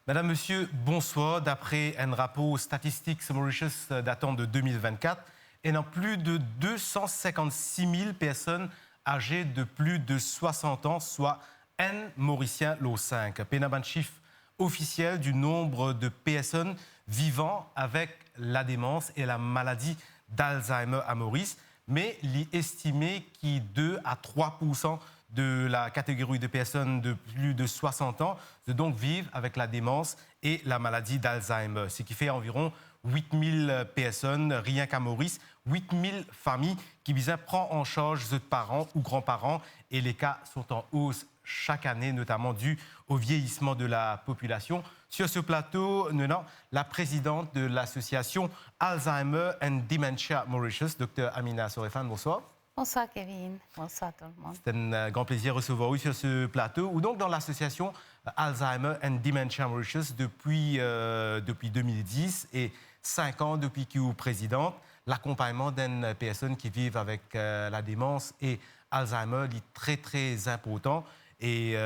Madame, Monsieur, bonsoir. D'après un rapport Statistics Mauritius datant de 2024, il y a plus de 256 000 personnes âgées de plus de 60 ans, soit un Mauricien l'au 5. Pénaban chiffre officiel du nombre de personnes vivant avec la démence et la maladie d'Alzheimer à Maurice, mais il est estimé qu'il 2 à 3 % de la catégorie de personnes de plus de 60 ans de donc vivre avec la démence et la maladie d'Alzheimer, ce qui fait environ 8 000 personnes rien qu'à Maurice, 8 000 familles qui visent à prendre en charge leurs parents ou grands-parents et les cas sont en hausse chaque année, notamment dû au vieillissement de la population. Sur ce plateau, nous avons la présidente de l'association Alzheimer and Dementia Mauritius, Dr Amina Sorefan. Bonsoir. Bonsoir Kevin, bonsoir tout le monde. C'est un grand plaisir de recevoir vous sur ce plateau, ou donc dans l'association Alzheimer and Dementia Mauritius depuis 2010 et 5 ans depuis que vous êtes présidente. L'accompagnement d'une personne qui vit avec la démence et Alzheimer est très très important. Et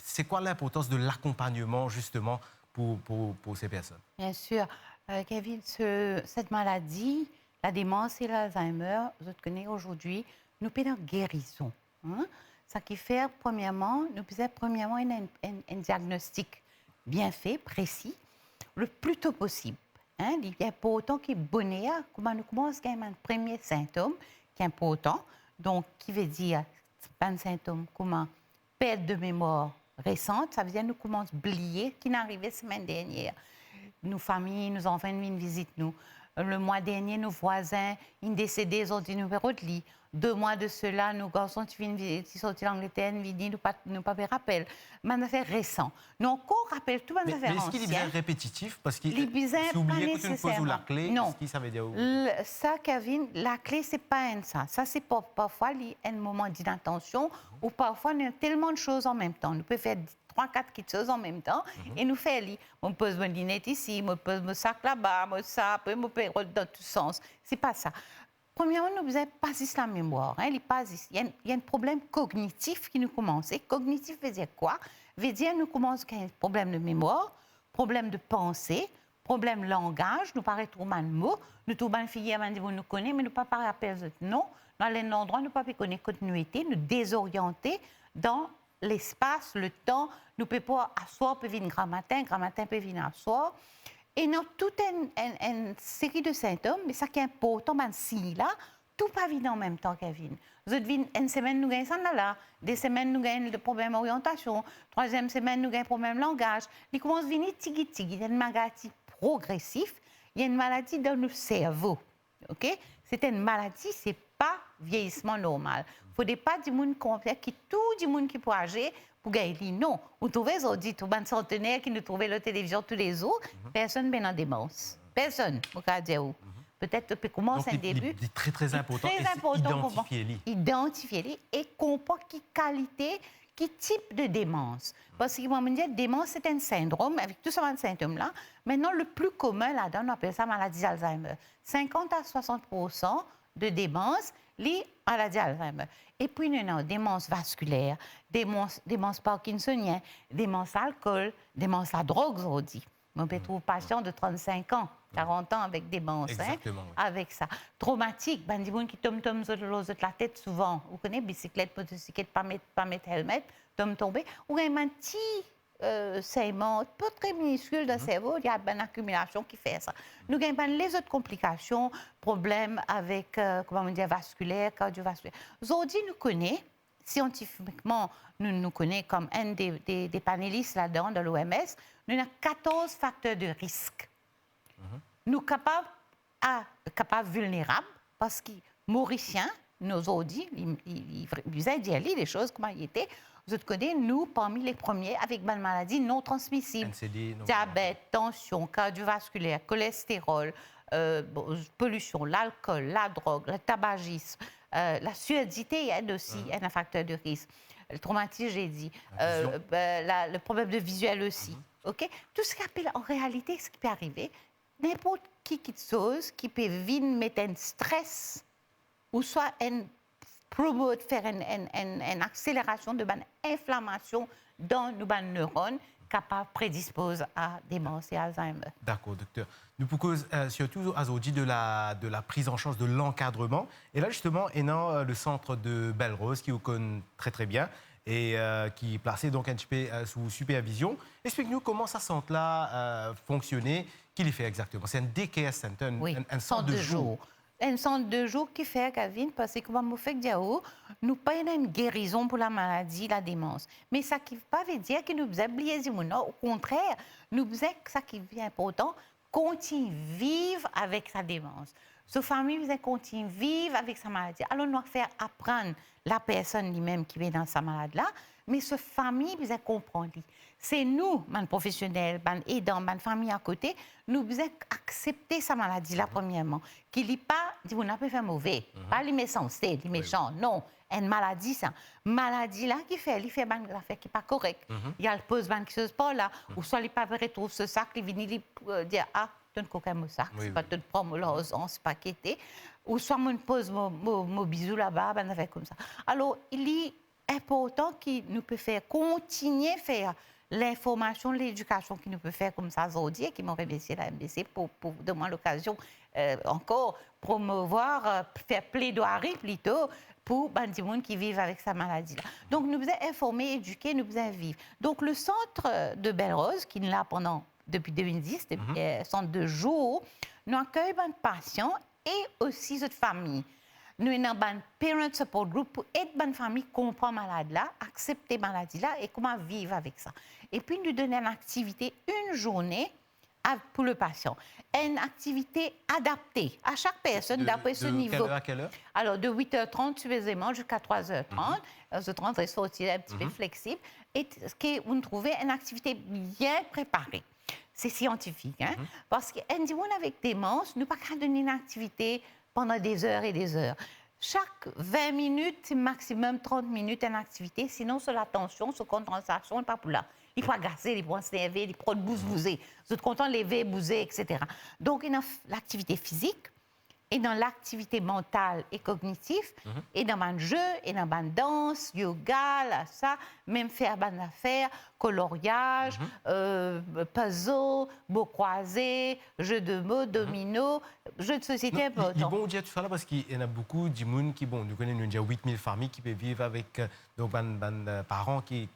c'est quoi l'importance de l'accompagnement justement pour ces personnes? Bien sûr, Kevin, cette maladie, la démence et l'Alzheimer, je te connais aujourd'hui, nous faisons guérison. Hein? Ça qui fait, premièrement, nous faisons premièrement un diagnostic bien fait, précis, le plus tôt possible. Hein? Il est important qu'il y ait bonheur, comment nous commençons à avoir un premier symptôme qui est important, donc qui veut dire, pas un symptôme, comment perte de mémoire récente, ça veut dire nous commençons à oublier qui n'est arrivé la semaine dernière. Nos familles, nos enfants viennent visiter nous. Le mois dernier, nos voisins, ils décédés, ils ont dit numéro de lit. 2 mois de cela, nos garçons qui sont en Angleterre, ils disent nous pas rappel. Mais une affaire récente. Nous encore rappelle tout une affaire mais est-ce qu'il est bien répétitif? Parce que si vous oubliez que tu ne poses la clé, non. Ce qui ça veut dire où? Ça, Kevin, la clé, c'est pas ça. Ça, c'est parfois un moment d'inattention ou parfois il y a tellement de choses en même temps. Nous pouvons faire 3-4 choses en même temps et nous faire lire. On pose mon lunette ici, on pose mon sac là-bas, mon sac, on peut dans tous sens. C'est pas ça. Premièrement, nous n'avons pas juste la mémoire. Hein, il y a un problème cognitif qui nous commence. Et cognitif veut dire quoi? Veut dire nous commençons avec un problème de mémoire, problème de pensée, problème de langage. Nous paraît trop mal de mots. Nous trouvons une fille qui nous connaît, mais nous ne pouvons pas rappeler non. Dans les endroits, nous ne pouvons pas connaître continuité, nous désorienter dans l'espace, le temps. Nous ne pouvons pas asseoir, peut venir grand matin peut venir asseoir. Et nous avons toute une série de symptômes, mais ça qui est important, si là, tout pas vite en même temps, Kevin. Une semaine, nous gagnons ça là. 2 semaines, nous gagnons le problème d'orientation. 3e semaine, nous gagnons le problème de langage. Il commence à venir tigui-tigui. Il y a une maladie progressive. Il y a une maladie dans le cerveau. Okay? C'est une maladie, ce n'est pas vieillissement normal. Il ne faudrait pas du monde complet, qui tout du monde qui peut agir pour gagner. Non. Vous trouvez, vous dites, tout le centenaire qui nous trouvait la télévision tous les jours, personne n'est en démence. Personne, vous pouvez dire où. Peut-être peut commencer un début. C'est très très important. Identifier-les et comprendre quelle qualité, quel type de démence. Parce que moi, je dis, démence, c'est un syndrome, avec tous ces symptômes-là. Maintenant, le plus commun là-dedans, on appelle ça maladie d'Alzheimer. 50 à 60% de démence liées à la maladie d'Alzheimer. Et puis, nous avons démence vasculaire, démence parkinsonienne, démence alcool, démence la drogue, on dit. On peut trouver patient de 35 ans, 40 ans avec démence. Exactement. Hein, avec ça. Traumatique, ben, des gens qui tombent la tête souvent. Vous connaissez, bicyclette, motocyclette, pas mettre helmet, tomber. Ou un petit saignement, pas très minuscule dans le cerveau, il y a une accumulation qui fait ça. Nous avons les autres complications, problèmes avec, vasculaire, cardiovasculaire. Aujourd'hui, nous connaissons, scientifiquement, nous connaissons comme un des panélistes là-dedans, de l'OMS, nous avons 14 facteurs de risque. Nous sommes capables vulnérables parce que Mauriciens, nos audits, ils disaient les choses comme elles étaient. Vous connaissez, nous, parmi les premiers, avec une maladie non transmissible. NCD, diabète, tension, cardiovasculaire, cholestérol, pollution, l'alcool, la drogue, le tabagisme, la surdité est aussi un facteur de risque. Le traumatisme, j'ai dit. Le problème de visuel aussi. Okay? Tout ce qui appelle en réalité, ce qui peut arriver, n'importe qui chose qui peut venir mettre un stress ou soit faire une accélération de l'inflammation dans nos neurones capable, prédispose à démence et Alzheimer. D'accord, docteur. Nous proposons surtout aujourd'hui de la prise en charge, de l'encadrement. Et là, justement, il y a le centre de Belle Rose, qui vous connaît très très bien et qui est placé donc un petit peu sous supervision. Explique-nous comment ça centre-là fonctionnait, qu'il y fait exactement. C'est un DKS Center, un centre de jour. Un centre de jour qui fait, Kevin, parce que comme vous faites dire, nous pas une guérison pour la maladie, la démence. Mais ça qui ne veut pas dire que nous vous oubliez, non. Au contraire, nous vous ça qui est important, continue vivre avec sa démence. Sa famille vous continue vivre avec sa maladie. Alors nous allons faire apprendre la personne lui-même qui est dans sa maladie là, mais sa famille vous comprendre. C'est nous, les professionnels, les aidants, les familles à côté, nous devons accepter sa maladie là, premièrement. Qu'il n'est pas, vous n'avez pas fait mauvais, pas les méchancetés, les méchants, non. Une maladie, ça. Maladie là qui fait des affaires qui n'est pas correctes. Il y a le pose des choses pas là, ou soit il pas retrouve ce sac, il vient dire ah, tu ne coquin mon sac, c'est pas tu ne prends mon l'argent, c'est pas quitté. Ou soit mon pose mon bisou là-bas, ben affaire comme ça. Alors il est important qu'il nous peut faire continuer à faire l'information, l'éducation qui nous peut faire comme ça aujourd'hui, qui m'ont remercié la MBC pour donner l'occasion encore promouvoir, faire plaidoirie plutôt pour les gens qui vivent avec sa maladie-là. Donc, nous devons informer, éduquer, nous devons vivre. Donc, le centre de Belle Rose, qui est là depuis 2010, centre de jour, nous accueillons les patients et aussi cette famille. Nous avons un parent support group pour aider les familles à comprendre la maladie, accepter la maladie et comment vivre avec ça. Et puis, nous donnons une activité, une journée pour le patient. Une activité adaptée à chaque personne d'après ce niveau. Quelle heure à quelle heure? Alors, de 8h30 supposément jusqu'à 3h30. 30 reste aussi un petit peu flexible. Et ce que vous trouvez, une activité bien préparée. C'est scientifique, hein? Parce qu'un dit avec démence, nous ne pouvons pas donner une activité pendant des heures et des heures. Chaque 20 minutes, maximum 30 minutes, une activité. Sinon, sur l'attention, sur la concentration, n'est pas pour là. Il faut agacer, il faut s'énerver, il faut bouser. Vous êtes content de lever, bouser, etc. Donc, il y a l'activité physique, et dans l'activité mentale et cognitive, et dans le jeu, et dans la danse, yoga, là, ça, même faire des affaires, coloriage, puzzle, mots croisés, jeux de mots, domino, jeux de société important. Il est bon de dire tout ça là parce qu'il y en a beaucoup de gens qui, bon, nous connaissons déjà 8000 familles qui peuvent vivre avec donc, parents qui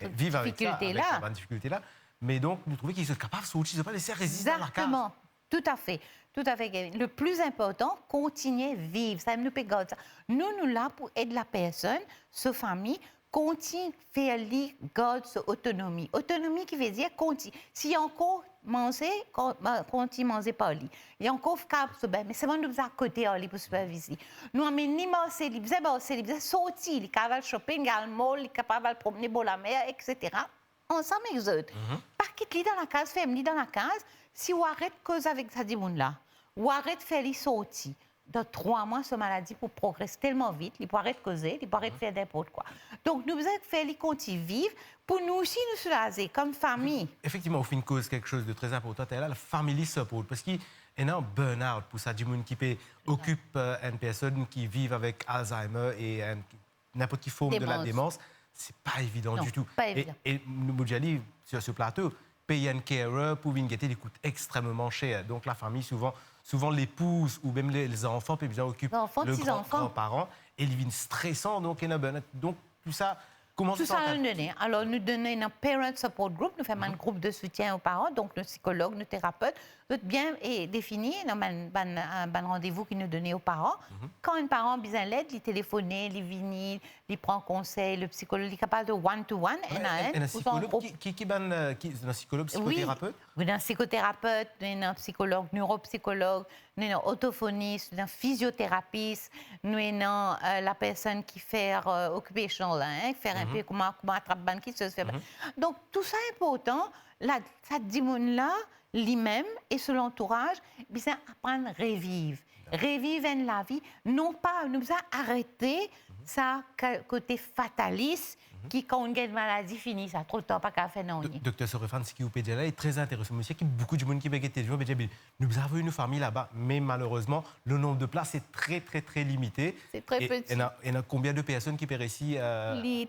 vivent avec cette difficulté-là. Mais donc, nous trouvons qu'ils sont capables de sortir, ils ne sont pas laissés résister à la case. Exactement, tout à fait. Tout à fait. Le plus important, continuer à vivre. Ça nous garder ça. Nous sommes là pour aider la personne, sa famille, continue à faire garder son autonomie. Autonomie qui veut dire continue. Si encore manger, continue à manger par lui. Il y a encore cap mais c'est bon nous à côté pour superviser. Nous avons ni manger, il faisait sortir, il est capable de shopping, il est capable de promener pour la mer, etc. Ensemble avec eux. Pas quitter dans la case, faire dans la case. Si vous arrêtez de causer avec ça, ou arrêtez de faire les sorties, dans 3 mois, cette maladie pour progresser tellement vite, il peut arrêter de causer, il peut arrêter de faire n'importe quoi. Donc, nous devons faire les continuer vivre pour nous aussi nous soulager comme famille. Effectivement, au fin de cause, quelque chose de très important, c'est là, la family support. Parce qu'il y a un burn-out pour ça, du monde qui occupe une personne qui vit avec Alzheimer et n'importe quelle forme de la démence. C'est pas évident du tout. Pas évident. Et nous, dit sur ce plateau, payer un carer pour une gaieté, coûte extrêmement cher. Donc la famille, souvent l'épouse ou même les enfants peuvent bien occuper le grand-parent et ils viennent stressants, donc il y a un donc tout ça. Comment tout ça, nous donnons. Alors, nous donnons un parent support group, nous faisons un groupe de soutien aux parents, donc nos psychologues, nos thérapeutes, tout bien et défini, nous avons un rendez-vous qui nous donne aux parents. Quand un parent a besoin d'aide, il téléphone, il vient, il prend conseil, le psychologue, il est capable de one-to-one, un psychologue qui est un psychologue psychothérapeute? Oui, un psychothérapeute, un psychologue, neuropsychologue, un orthophoniste, un physiothérapeute, nous avons la personne qui fait occupation, faire un peu comment attraper qui se fait. Donc, tout ça est important. Ça dit là, lui-même et son entourage, bien apprendre à revivre. Revivre la vie, non pas nous arrêter ça côté fataliste qui quand on a une maladie finie, ça trop tard pas qu'à faire non. Docteur Sorefan, ce qui vous peut dire là est très intéressant. Monsieur, il y a beaucoup de monde qui veut guetter. Nous avons une famille là-bas, mais malheureusement, le nombre de places est très limité. C'est très petit. Il y a combien de personnes qui périssent ici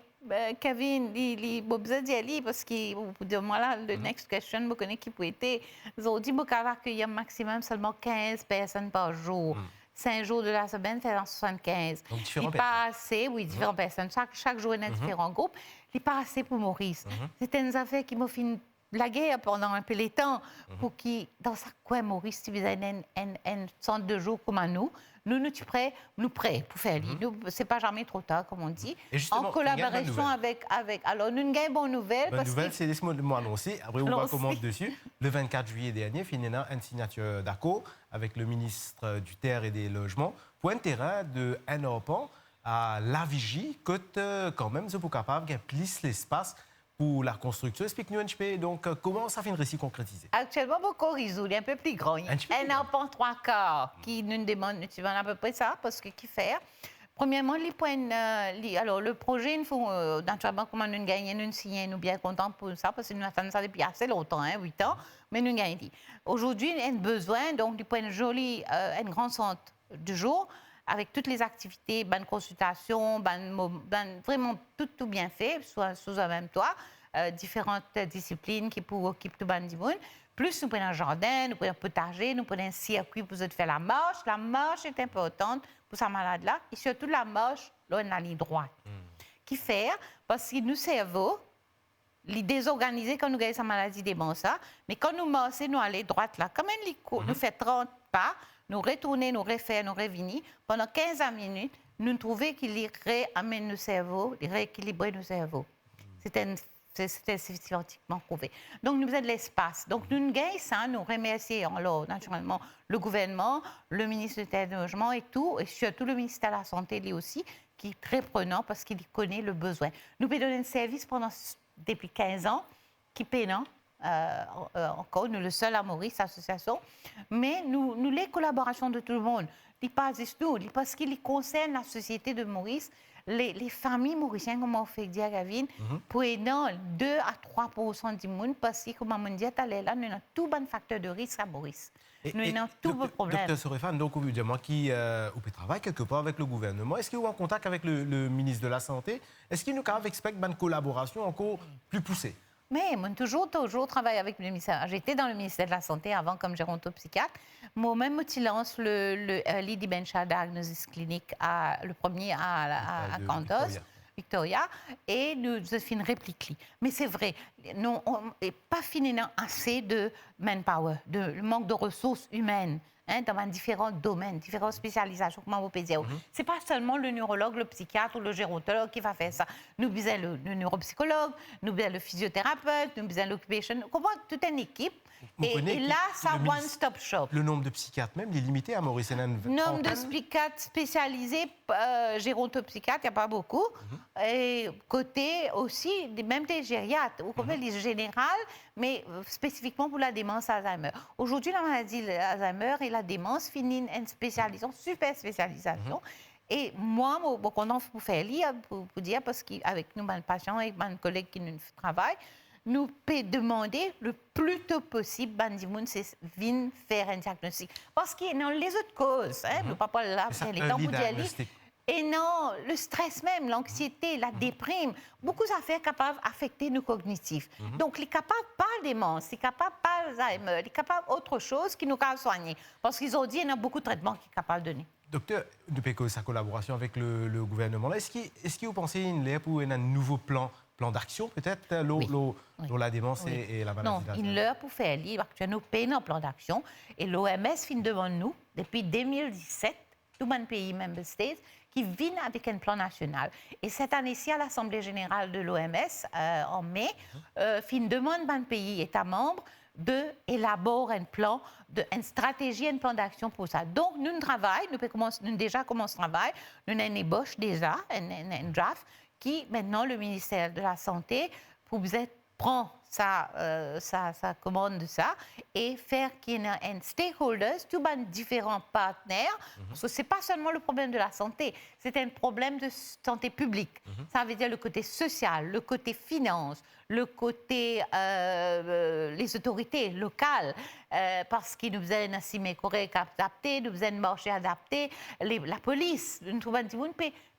Kevin, il besoin d'y aller parce que, de moi, là, le next question, je connais qui peut être. Ils ont dit qu'il accueillir maximum seulement 15 personnes par jour. 5 jours de la semaine, c'est dans 75. Donc, Il différents n'est pas assez, oui, différentes personnes. Chaque jour, il y a différents groupes. Il n'est pas assez pour Maurice. C'était une affaire qui m'a fait la guerre pendant un peu les temps pour qui, dans sa coin, Maurice, si vous avez un centre de jour comme à nous, nous prêts pour faire. C'est pas jamais trop tard, comme on dit. Et justement, En collaboration avec. Alors, nous avons une bonne nouvelle. Bonne nouvelle, c'est laissez-moi annoncer. Après, on va commencer dessus. Le 24 juillet dernier, Finina a une signature d'accord avec le ministre du Terre et des Logements pour un terrain de 1 arpent à La Vigie, que quand même, c'est pour capable qu'il plisse l'espace pour la construction. Explique-nous un petit peu, donc, comment ça fait une récit concrétisé? Actuellement, beaucoup réseau, il est un peu plus grand. Un arpent 3/4 qui nous demande, tu vas à peu près ça, parce que qui faire. Premièrement, alors, le projet, il faut, naturellement, comment nous gagnons, nous signons, nous bien contents pour ça, parce que nous attendons ça depuis assez longtemps, 8 ans, mais nous gagnons. Aujourd'hui, il y a besoin, donc, du point joli, un grand centre de jour, avec toutes les activités, bonne consultation, vraiment tout bien fait, sous un même toit, différentes disciplines qui pour occuper tout le monde. Plus nous prenons un jardin, nous prenons un potager, nous prenons un circuit pour faire la marche. La marche est importante pour sa malade-là, et surtout la marche, là, on a la ligne droite. Qui fait, parce que nous cerveau, les désorganiser quand nous gagnons sa maladie des bons ça, mais quand nous marchons, nous allons droite là, comme nous fait 30 pas, nous retourner, nous refaire, nous revenir. Pendant 15 minutes, nous trouvons qu'il réamène nos cerveaux, il rééquilibre nos cerveaux. C'était scientifiquement prouvé. Donc, nous avons de l'espace. Donc, nous gagnons ça, nous remercions alors, naturellement le gouvernement, le ministre du Logement et tout, et surtout le ministère de la Santé, lui aussi, qui est très prenant parce qu'il connaît le besoin. Nous pouvons donner un service depuis 15 ans, qui payant. Encore, nous le seul à Maurice, association, mais nous les collaborations de tout le monde, ils pas juste nous, parce qu'ils concernent la société de Maurice, les familles mauriciennes, comme on fait dire, Gavin, pour aider 2 à 3% du monde, parce que, comme on dit, là, nous avons tout bon facteur de risque à Maurice. Nous avons tout le problème. Docteur Sorefan, donc, évidemment, qui travaille quelque part avec le gouvernement, est-ce qu'il est en contact avec le ministre de la Santé? Est-ce qu'il nous expecte une collaboration encore plus poussée? Mais moi, toujours travaillé avec le ministère. J'étais dans le ministère de la Santé avant comme gérontopsychiatre. Moi-même, je lance le Early Dementia Diagnosis Clinic, le premier à Cantos, Victoria, et nous avons fait une réplique. Mais c'est vrai, nous n'avons pas finalement assez de manpower, de manque de ressources humaines. Dans différents domaines, différentes spécialisations, comment vous pouvez dire. Ce n'est pas seulement le neurologue, le psychiatre ou le gérontologue qui va faire ça. Nous avons le neuropsychologue, nous avons le physiothérapeute, nous avons l'occupation, toute une équipe. Et là, ça one-stop shop. Le nombre de psychiatres même, il est limité à Maurice. Le nombre de psychiatres spécialisés, gérontopsychiatres, il n'y a pas beaucoup. Et côté aussi, même des gériatres, ou comme les générales, mais spécifiquement pour la démence Alzheimer. Aujourd'hui, la maladie Alzheimer et la démence finissent une spécialisation, super spécialisation. Et moi, quand on fait lire, pour dire, parce qu'avec nous, mes patients et mes collègues qui nous travaillent, nous pouvons demander le plus tôt possible, c'est venir faire un diagnostic. Parce qu'il y a les autres causes, nous ne pouvons pas là, les temps pour dire. Et non, le stress même, l'anxiété, la déprime, beaucoup d'affaires capables d'affecter nos cognitifs. Donc, les capables pas de démence, les capables pas d'Alzheimer, les capables autre chose qui nous peuvent soigner. Parce qu'ils ont dit qu'il y a beaucoup de traitements qui sont capables de donner. Docteur, depuis que sa collaboration avec le gouvernement, est-ce que vous pensez qu'il y a un nouveau plan d'action, peut-être, dans la démence et la maladie d'Alzheimer? Non, il leur pour faire lire. Actuellement, nous payons un plan d'action. Et l'OMS finit devant nous, depuis 2017, tout le pays, member states, qui viennent avec un plan national. Et cette année-ci, à l'Assemblée générale de l'OMS, en mai, fin demande à un pays État membre d'élaborer un plan, une stratégie, un plan d'action pour ça. Donc, nous travaillons, nous déjà commençons le travail, nous avons une ébauche déjà, un draft, qui, maintenant, le ministère de la Santé, prend sa commande de ça et faire qu'il y ait un stakeholders, tous les différents partenaires, parce que ce n'est pas seulement le problème de la santé, c'est un problème de santé publique. Ça veut dire le côté social, le côté finance, le côté les autorités locales, parce qu'il nous faisait un correct adapté, nous faisait un marché adapté, la police, nous trouvons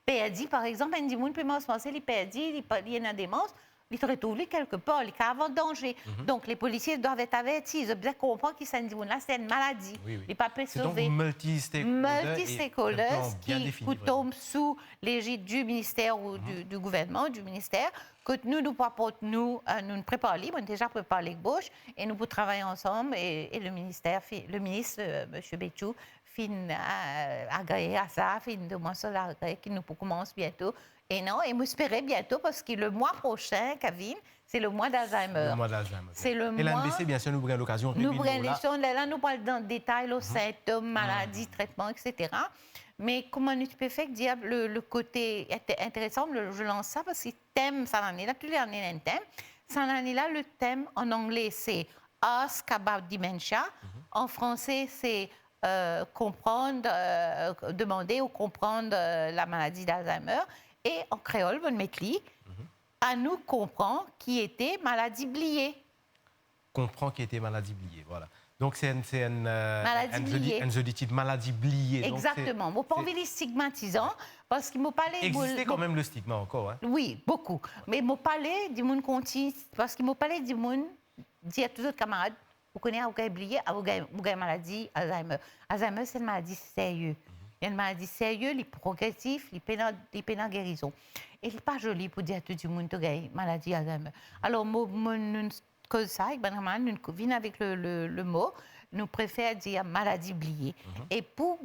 perdu, par exemple, un dimanche peut penser il perdu, il y a des monstres, il se retrouve quelque part, il est avant danger. Donc les policiers doivent être avertis, ils doivent comprendre que c'est là, c'est une maladie. Oui, oui. Il pas peut C'est donc sauver. multi-stakeholders Qui tombent sous l'égide du ministère ou du gouvernement, du ministère, que nous préparons, on a déjà préparé les bouches et nous pouvons travailler ensemble et le ministre, M. Béchou, fin agréé à ça, fin de moi ça, qui nous commence bientôt. Et non, et m'espérer bientôt parce que le mois prochain, Kevin, c'est le mois d'Alzheimer. Le mois d'Alzheimer. C'est le et mois. l'ANBC, bien sûr, nous prenons l'occasion. Nous prenons les choses, là, nous parlons dans le détail, les symptômes, maladies, traitements, etc. Mais comment tu peux faire dire le côté intéressant, je lance ça parce que thème, ça en est là, tous les années, un thème. Ça en est là, le thème en anglais, c'est Ask About Dementia. En français, c'est comprendre, demander ou comprendre la maladie d'Alzheimer. Et en créole, on met à nous comprendre qui était maladie bliée. Comprend qui était maladie bliée, voilà. Donc c'est une maladie bliée. Maladie bliée. Exactement. Vous pas envie de stigmatisant parce qu'il m'a parlé. Existait quand même le stigma encore, hein? Oui, beaucoup. Mais il m'a parlé du monde conti parce qu'il m'a parlé du monde dit à tous les autres camarades, vous connaissez vous avez blié, vous avez maladie Alzheimer. Alzheimer c'est une maladie sérieuse. Il y a une maladie sérieuse, elle est progressive, elle est pénale guérison. Et elle n'est pas jolie pour dire à tout le monde que vous maladie Alzheimer. Alors, nous cause ça, nous venons avec le mot, nous préférons dire maladie bliée. Et pour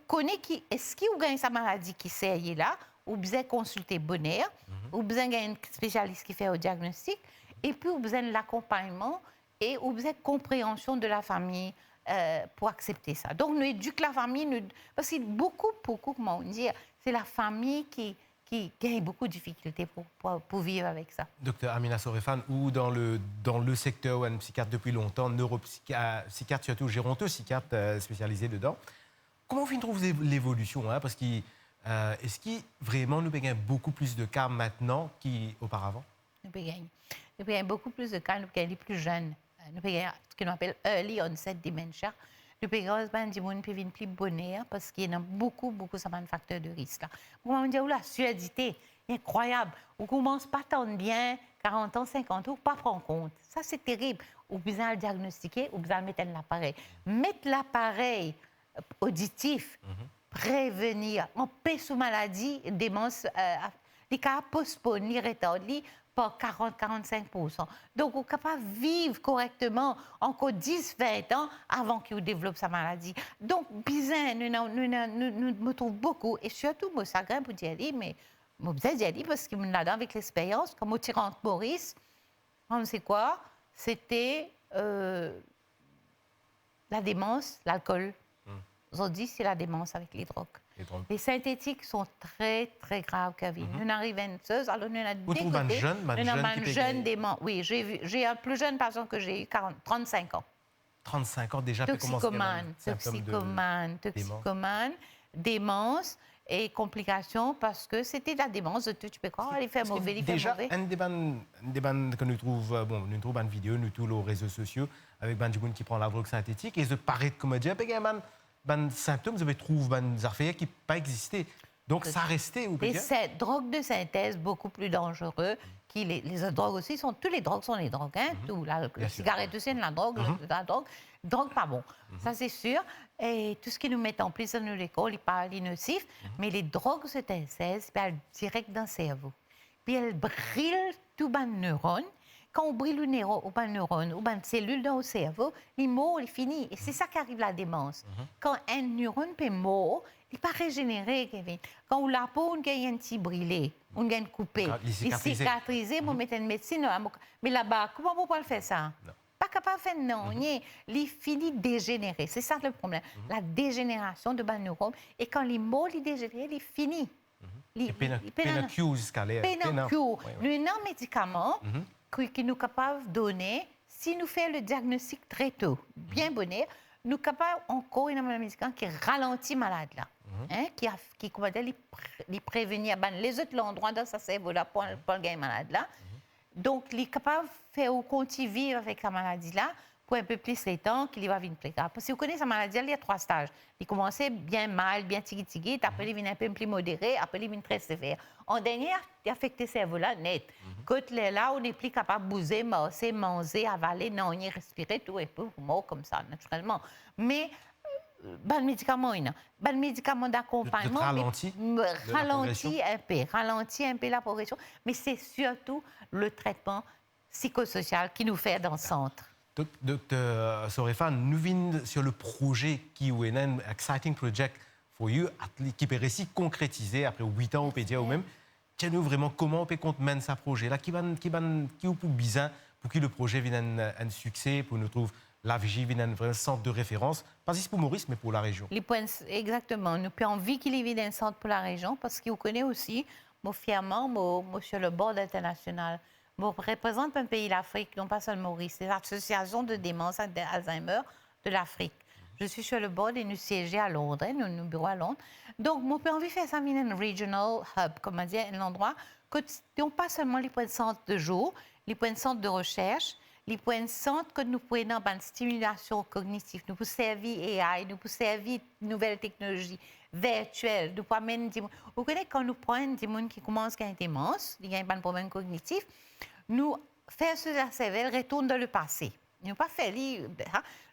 connaître est-ce qu'il y a sa maladie qui est sérieuse là, ou besoin consulter bonheur, ou besoin d'un spécialiste qui fait le diagnostic, et puis ou besoin de l'accompagnement et ou besoin de compréhension de la famille. Pour accepter ça. Donc, nous éduquons la famille, parce que beaucoup, comment on dit, c'est la famille qui a beaucoup de difficultés pour vivre avec ça. Docteur Amina Sorefan, ou dans le secteur où un psychiatre depuis longtemps, neuropsychiatre, surtout gérontopsychiatre spécialisé dedans, comment vous trouvez l'évolution, hein? Parce que est-ce que vraiment nous gagnons beaucoup plus de cas maintenant qu'auparavant? Nous gagnons beaucoup plus de cas, nous gagnons les plus jeunes. Nous payons ce qu'on appelle early onset dementia. Nous payons des gens qui viennent plus bonheur parce qu'il y a beaucoup ça un facteur de risque. On dit la surdité, incroyable. On commence pas tant bien, 40 ans, 50 ans, pas prendre compte. Ça c'est terrible. On besoin le diagnostiquer, on besoin mettre l'appareil. Mettre l'appareil auditif, prévenir, empêcher sous maladie, démence, les cas postponent, les retarder par 40-45%. Donc, on est capable de vivre correctement encore 10-20 ans avant qu'il développe sa maladie. Donc, bizarre, nous trouvons beaucoup, et surtout, moi, ça grimpe pour dire, mais moi, je dire parce que là-dedans, avec l'expérience, comme au tyran Maurice, on sait quoi? C'était la démence, l'alcool. Aujourd'hui, c'est la démence avec les drogues. Les synthétiques sont très, très graves, Kevin. Nous arrivons à une chose, alors nous avons des côtés. Nous avons un jeune dément. Oui, j'ai un plus jeune patient que j'ai eu, 35 ans. 35 ans déjà, toxicomane, démence et complications parce que c'était la démence. Tu peux croire, il fait mauvais, il fait mauvais. Déjà, un débat que nous trouvons, nous trouvons une vidéo, nous tous les réseaux sociaux, avec des gens qui prennent la drogue synthétique, et ils paraissent comme dire, ben symptômes, vous avez trouvé des affaires qui n'ont pas existé. Donc, ça restait ou pas? Et drogues de synthèse beaucoup plus dangereux. Les autres drogues aussi, toutes les drogues sont les drogues. Hein, tout, la cigarette aussi, la drogue, drogue pas bon. Ça, c'est sûr. Et tout ce qui nous met en place dans l'école, il parle nocif. Mais les drogues de synthèse, elles direct dans le cerveau. Puis elles brûlent tout les neurones. Quand on brûle le neurone ou une cellule dans le cerveau, il meurt, il finit. Et c'est ça qui arrive à la démence. Quand un neurone peut mourir, il n'est pas régénéré, Kevin. Quand on la peau, on gagne un petit brûlé, on gagne coupé. Il cicatrisé, on met une médecine. Mais là-bas, comment on peut faire ça? Non. Pas capable de faire, non. Il finit dégénéré. C'est ça le problème. La dégénération de la neurone. Et quand il meurt, il dégénère, il finit. Il pénacule jusqu'à l'air. Pénacule. Nous avons un médicament qui nous capable de donner, si nous faisons le diagnostic très tôt, bien bonnet, nous sommes capables encore un médicament qui ralentit le malade là, qui les prévenir les autres endroits dans sa cerveau là pour le malade là. Donc, il est capable de faire continuer vivre avec la maladie là pour un peu plus les temps qu'il va venir plus grave. Parce que vous connaissez sa maladie, il y a 3 stages. Il commençait bien mal, bien tigui, après il vient un peu plus modéré, après il vient très sévère. En dernier, il affecte le cerveau là net. Quand là, on n'est plus capable de bouger, marcher, manger, avaler, non, on y respirer, tout un peu mort comme ça, naturellement. Mais ban médicament, ban médicament d'accompagnement, ralentit ralentit un peu la progression, mais c'est surtout le traitement psychosocial qui nous fait dans le centre. Dr. Sorefan, nous venons sur le projet qui est un exciting project for you, qui peut réussir concrétiser après 8 ans au PDA ou même. Tiens-nous vraiment comment on peut mener ce projet-là, qui est pour bizarre, pour que le projet vienne un succès, pour nous trouver la Vigie vienne un vrai centre de référence, pas juste pour Maurice, mais pour la région. Exactement. Nous avons envie qu'il y ait un centre pour la région, parce qu'il connaît aussi, moi, fièrement, moi, sur le bord international. Je représente un pays d'Afrique, non pas seulement Maurice, les associations de démence d'Alzheimer de l'Afrique. Je suis sur le board et nous siégeons à Londres, nos bureaux à Londres. Donc, moi, j'ai envie de faire ça un regional hub, comme on dit, un endroit que non pas seulement les points de centre de jour, les points de centre de recherche, les points de centre que nous prenons dans une stimulation cognitive, nous pouvons servir AI, nous pouvons servir nouvelles technologies virtuelles, nous pouvons amener des gens. Vous connaissez quand nous prenons des gens qui commencent à avoir une démence, qui ont un problème cognitif, nous faisons ce cerveau retourne dans le passé. Nous pas fait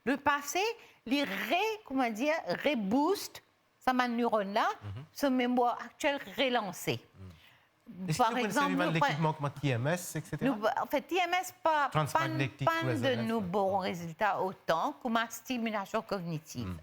le passé, les reboost sa neurone-là, ce mémoire actuel relancé. Par exemple, l'équipement comme TMS, etc. En fait, TMS pas de nos bons résultats autant que ma stimulation cognitive.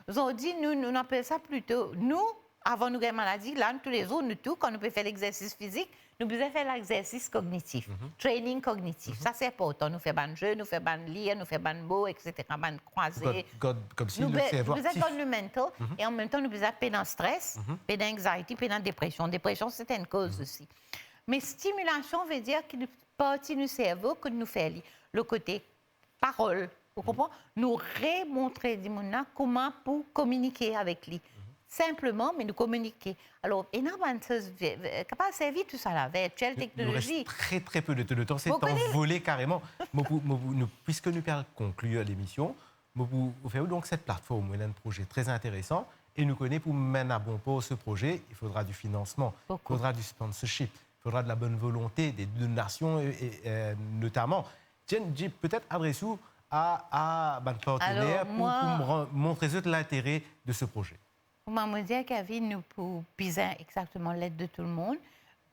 Ils dit, nous appelons ça plutôt, nous, avant nous avons maladie, là, tous les jours, nous tous, quand nous pouvons faire l'exercice physique, nous pouvons faire l'exercice cognitif, training cognitif. Ça, c'est important. Nous faisons des jeux, nous faisons des lire, nous faisons des mots, etc., des croisés. Comme si nous le cerveau actif. Nous dans le mental, et en même temps, nous faisons pas dans le stress, pas dans l'anxiety, pas dans la dépression. Dépression, c'est une cause aussi. Mais stimulation veut dire qu'il y a une partie du cerveau que nous faisons. Le côté parole, vous comprenez? Nous remontrer comment pour communiquer avec lui. Simplement, mais nous communiquer. Alors, énormément de choses capable de servir tout ça, la virtuelle technologie. Il reste très peu de temps. Le temps s'est envolé carrément. Puisque nous allons conclure l'émission, nous faisons donc cette plateforme, un projet très intéressant. Et nous connaissons pour mener à bon port ce projet, il faudra du financement, il faudra du sponsorship, il faudra de la bonne volonté, des donations notamment. Tiens, peut-être adressez-vous à un partenaire pour montrer l'intérêt de ce projet. Pour me dire Kevin, nous pouvons besoin exactement l'aide de tout le monde.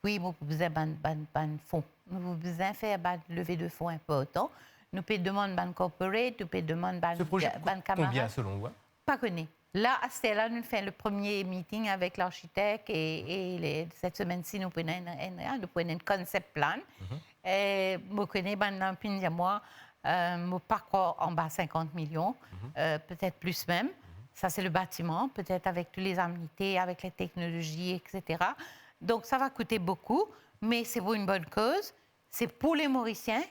Oui, nous pouvons besoin de fonds. Nous pouvons besoin de faire une levée de fonds important. Nous pouvons demander un corporate, nous pouvons demander ce projet combien selon vous? Pas connu. Là, c'est là nous faisons le premier meeting avec l'architecte et cette semaine-ci, nous prenons un concept plan. Nous connaissons moi, mon parcours en bas 50 millions, peut-être plus même. Ça, c'est le bâtiment, peut-être avec toutes les amenités, avec les technologies, etc. Donc, ça va coûter beaucoup, mais c'est pour une bonne cause. C'est pour les Mauriciens,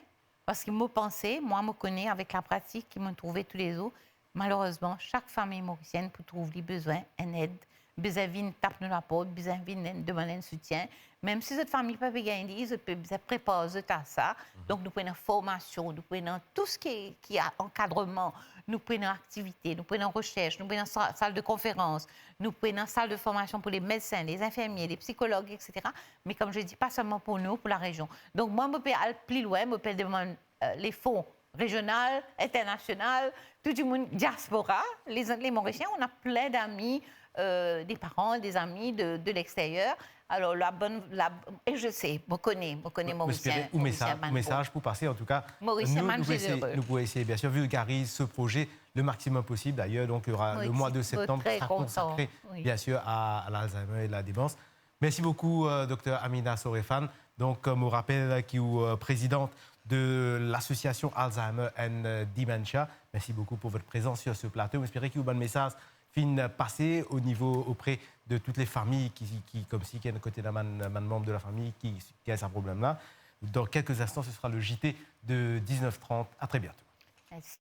parce qu'ils m'ont pensé, moi, je me connais avec la pratique qu'ils m'ont trouvé tous les jours. Malheureusement, chaque famille mauricienne peut trouver besoin d'une aide, besoin d'une tape dans la porte, besoin d'une demander un soutien. Même si cette famille peut pas gagner, ils peuvent préparer à ça. Donc, nous prenons formation, nous prenons tout ce qui a encadrement, nous prenons activité, nous prenons recherche, nous prenons salle de conférence, nous prenons salle de formation pour les médecins, les infirmiers, les psychologues, etc. Mais comme je dis, pas seulement pour nous, pour la région. Donc, moi, je peux aller plus loin, je peux demander les fonds régional, international, tout le monde, diaspora. Les Mauriciens, on a plein d'amis, des parents, des amis de l'extérieur. Alors, et je sais, je connais Mauricien. Message pour passer, en tout cas. Mauricien, nous pouvons essayer, bien sûr, vulgariser ce projet le maximum possible. D'ailleurs, donc, il y aura le mois de septembre qui sera consacré, bien sûr, à l'Alzheimer et la démence. Merci beaucoup, Dr. Amina Sorefan. Donc, comme on rappelle, qui est présidente de l'association Alzheimer and Dementia. Merci beaucoup pour votre présence sur ce plateau. J'espère que vous avez un message fin passé auprès de toutes les familles qui comme si qui est à côté d'un membre de la famille qui a ce problème-là. Dans quelques instants, ce sera le JT de 19h30. À très bientôt. Merci.